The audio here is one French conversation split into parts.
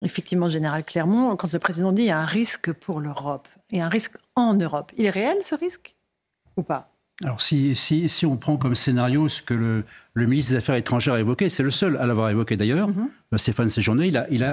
Effectivement, Général Clermont, quand le président dit qu'il y a un risque pour l'Europe, et un risque en Europe, il est réel ce risque ou pas? Alors si on prend comme scénario ce que le ministre des Affaires étrangères a évoqué, c'est le seul à l'avoir évoqué d'ailleurs, Stéphane Séjourné, il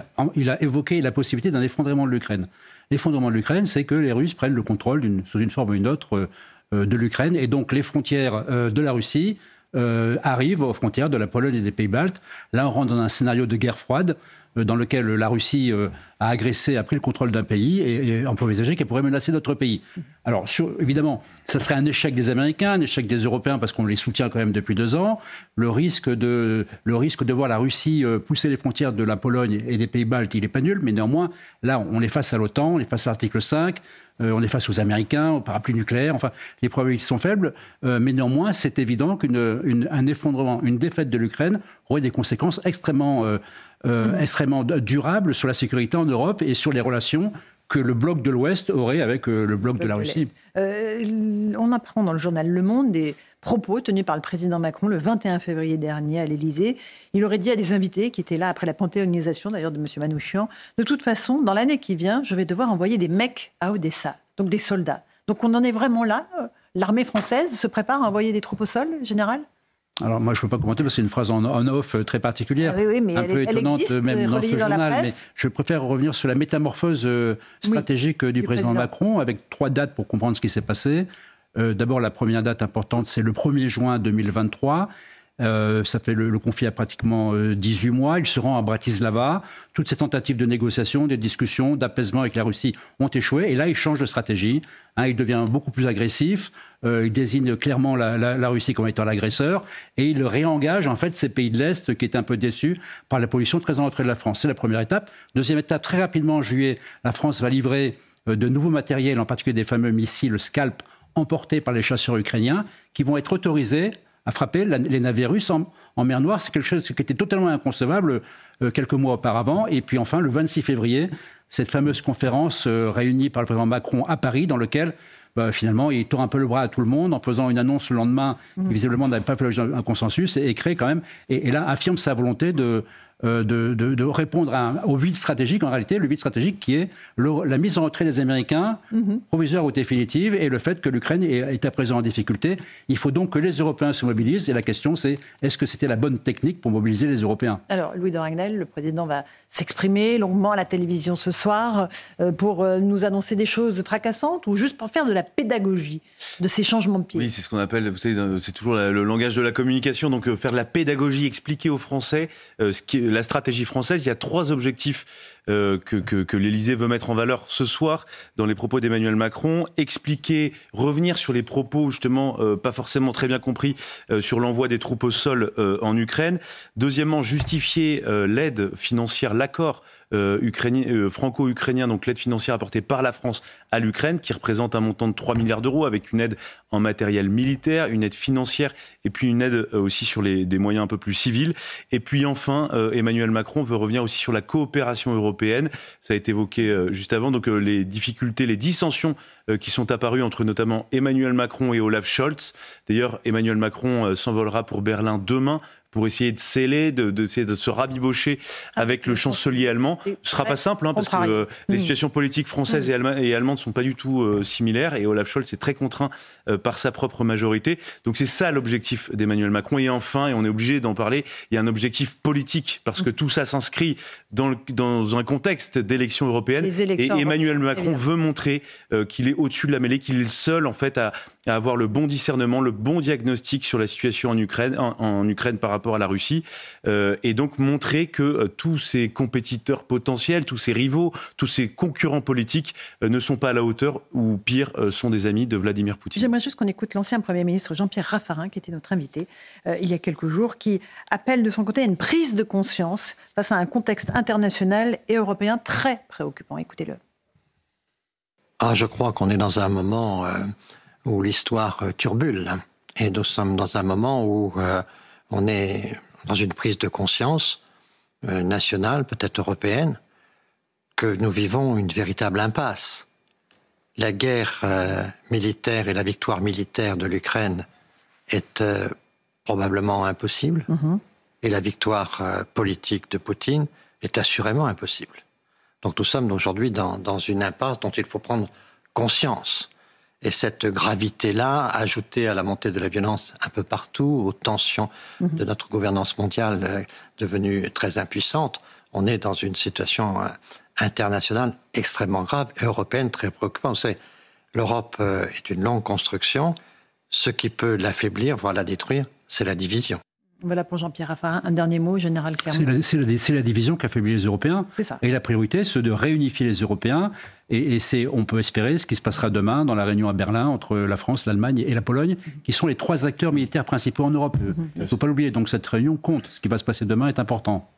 a évoqué la possibilité d'un effondrement de l'Ukraine. L'effondrement de l'Ukraine, c'est que les Russes prennent le contrôle sous une forme ou une autre de l'Ukraine, et donc les frontières de la Russie arrivent aux frontières de la Pologne et des Pays-Baltes. Là, on rentre dans un scénario de guerre froide dans lequel la Russie a agressé, a pris le contrôle d'un pays et on peut envisager qu'elle pourrait menacer d'autres pays. Alors, évidemment, ça serait un échec des Américains, un échec des Européens parce qu'on les soutient quand même depuis 2 ans. Le risque de voir la Russie pousser les frontières de la Pologne et des Pays-Baltes, il n'est pas nul, mais néanmoins, là, on est face à l'OTAN, on est face à l'article 5, on est face aux Américains, au parapluie nucléaire, enfin, les probabilités sont faibles, mais néanmoins, c'est évident qu'un effondrement, une défaite de l'Ukraine aurait des conséquences extrêmement durable sur la sécurité en Europe et sur les relations que le bloc de l'Ouest aurait avec le bloc de la Russie. On apprend dans le journal Le Monde des propos tenus par le président Macron le 21 février dernier à l'Élysée. Il aurait dit à des invités qui étaient là après la panthéonisation d'ailleurs de M. Manouchian, « De toute façon, dans l'année qui vient, je vais devoir envoyer des mecs à Odessa, donc des soldats. » Donc on en est vraiment là. L'armée française se prépare à envoyer des troupes au sol, général ? Alors moi je ne peux pas commenter parce que c'est une phrase en off très particulière, mais un peu étonnante existe, même dans ce journal, mais je préfère revenir sur la métamorphose stratégique du président Macron avec 3 dates pour comprendre ce qui s'est passé. D'abord la première date importante c'est le 1er juin 2023. Ça fait le conflit a pratiquement 18 mois. Il se rend à Bratislava. Toutes ces tentatives de négociation, de discussion, d'apaisement avec la Russie ont échoué. Et là, il change de stratégie. Il devient beaucoup plus agressif. Il désigne clairement la Russie comme étant l'agresseur. Et il réengage en fait ces pays de l'Est qui étaient un peu déçus par la position très en retrait de la France. C'est la première étape. Deuxième étape, très rapidement en juillet, la France va livrer de nouveaux matériels, en particulier des fameux missiles Scalp emportés par les chasseurs ukrainiens, qui vont être autorisés à frapper les navires russes en mer Noire. C'est quelque chose qui était totalement inconcevable quelques mois auparavant. Et puis enfin, le 26 février, cette fameuse conférence réunie par le président Macron à Paris, dans laquelle finalement il tord un peu le bras à tout le monde en faisant une annonce le lendemain qui visiblement n'avait pas fait un consensus et crée quand même, et là affirme sa volonté de répondre au vide stratégique, en réalité, le vide stratégique qui est la mise en retrait des Américains, provisoire ou définitive, et le fait que l'Ukraine est à présent en difficulté. Il faut donc que les Européens se mobilisent, et la question c'est, est-ce que c'était la bonne technique pour mobiliser les Européens ? Alors, Louis de Ragnel, le président va s'exprimer longuement à la télévision ce soir pour nous annoncer des choses fracassantes ou juste pour faire de la pédagogie de ces changements de pied. Oui, c'est ce qu'on appelle, vous savez, c'est toujours le langage de la communication, donc faire de la pédagogie, expliquer aux Français ce qui est la stratégie française. Il y a 3 objectifs que l'Élysée veut mettre en valeur ce soir dans les propos d'Emmanuel Macron. Expliquer, revenir sur les propos justement pas forcément très bien compris sur l'envoi des troupes au sol en Ukraine. Deuxièmement, justifier l'aide financière, l'accord franco-ukrainien, donc l'aide financière apportée par la France à l'Ukraine, qui représente un montant de 3 milliards d'euros, avec une aide en matériel militaire, une aide financière, et puis une aide aussi sur des moyens un peu plus civils. Et puis enfin, Emmanuel Macron veut revenir aussi sur la coopération européenne. Ça a été évoqué juste avant, donc les difficultés, les dissensions qui sont apparues entre notamment Emmanuel Macron et Olaf Scholz. D'ailleurs, Emmanuel Macron s'envolera pour Berlin demain pour essayer de sceller, d'essayer de se rabibocher avec le chancelier allemand. Ce ne sera pas simple, parce que les situations politiques françaises et allemandes ne sont pas du tout similaires, et Olaf Scholz est très contraint par sa propre majorité. Donc c'est ça l'objectif d'Emmanuel Macron. Et enfin, et on est obligé d'en parler, il y a un objectif politique, parce que tout ça s'inscrit dans un contexte d'élections européennes. Et Emmanuel Macron veut montrer qu'il est au-dessus de la mêlée, qu'il est le seul en fait à avoir le bon discernement, le bon diagnostic sur la situation en Ukraine par rapport à la Russie, et donc montrer que tous ces compétiteurs potentiels, tous ces rivaux, tous ces concurrents politiques ne sont pas à la hauteur, ou pire, sont des amis de Vladimir Poutine. J'aimerais juste qu'on écoute l'ancien Premier ministre Jean-Pierre Raffarin, qui était notre invité il y a quelques jours, qui appelle de son côté à une prise de conscience face à un contexte international et européen très préoccupant. Écoutez-le. Je crois qu'on est dans un moment où l'histoire turbule, et nous sommes dans un moment où on est dans une prise de conscience nationale, peut-être européenne, que nous vivons une véritable impasse. La guerre militaire et la victoire militaire de l'Ukraine est probablement impossible, et la victoire politique de Poutine est assurément impossible. Donc nous sommes aujourd'hui dans une impasse dont il faut prendre conscience. Et cette gravité-là, ajoutée à la montée de la violence un peu partout, aux tensions de notre gouvernance mondiale devenue très impuissante, on est dans une situation internationale extrêmement grave et européenne très préoccupante. Vous savez, l'Europe est une longue construction. Ce qui peut l'affaiblir, voire la détruire, c'est la division. Voilà pour Jean-Pierre Raffarin. Un dernier mot, Général Clermont. C'est la division qui affaiblit les Européens. C'est ça. Et la priorité, c'est de réunifier les Européens. Et on peut espérer ce qui se passera demain dans la réunion à Berlin entre la France, l'Allemagne et la Pologne, qui sont les 3 acteurs militaires principaux en Europe. Il ne faut pas l'oublier. Donc cette réunion compte. Ce qui va se passer demain est important.